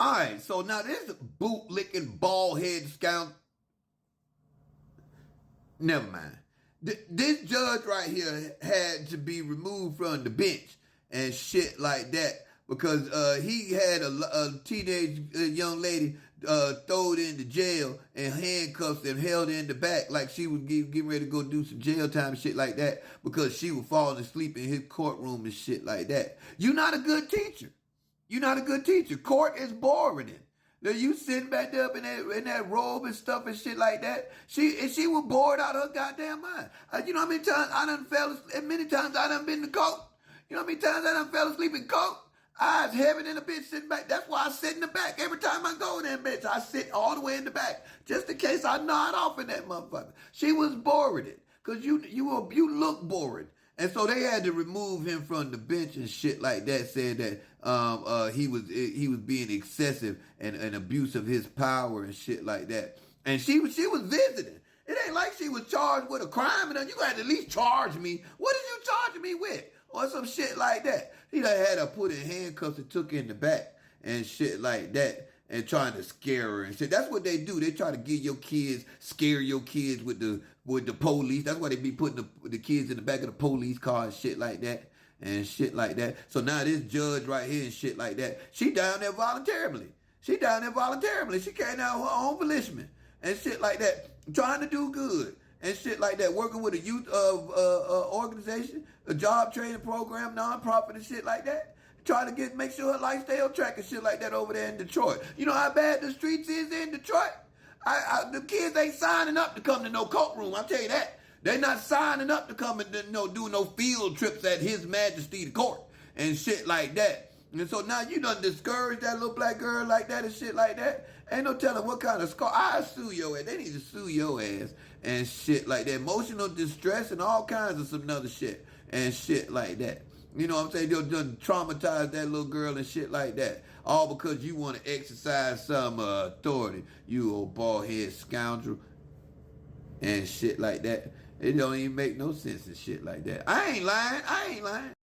All right, so now this boot-licking, bald-head scoundrel. Never mind. This judge right here had to be removed from the bench and shit like that because he had a teenage young lady thrown into jail and handcuffed and held in the back like she was getting ready to go do some jail time and shit like that because she was falling asleep in his courtroom and shit like that. You're not a good teacher. You're not a good teacher. Court is boring. Now you sitting back there up in that robe and stuff and shit like that. She was bored out of her goddamn mind. You know how many times I done fell asleep? Many times I done been to court. You know how many times I done fell asleep in court? Eyes heavy in the bitch sitting back. That's why I sit in the back every time I go in that bitch. I sit all the way in the back just in case I nod off in that motherfucker. She was bored because you look bored. And so they had to remove him from the bench and shit like that, saying that he was being excessive and abuse of his power and shit like that. And she was visiting. It ain't like she was charged with a crime, and you got to at least charge me. What did you charge me with? Or some shit like that. He done had her put in handcuffs and took her in the back and shit like that. And trying to scare her and shit. That's what they do. They try to get your kids, scare your kids with the police. That's why they be putting the kids in the back of the police car and shit like that. And shit like that. So now this judge right here and shit like that, she down there voluntarily. She came down her own volition and shit like that. Trying to do good and shit like that. Working with a youth organization, a job training program, nonprofit and shit like that. Trying to make sure her life stay on track and shit like that over there in Detroit. You know how bad the streets is in Detroit? The kids ain't signing up to come to no courtroom. I'll tell you that. They're not signing up to come and do no field trips at His Majesty the court and shit like that. And so now you done discouraged that little black girl like that and shit like that. Ain't no telling what kind of scar. I sue your ass. They need to sue your ass and shit like that. Emotional distress and all kinds of some other shit and shit like that. You know what I'm saying? They'll done traumatize that little girl and shit like that. All because you want to exercise some authority. You old bald-head scoundrel and shit like that. It don't even make no sense and shit like that. I ain't lying.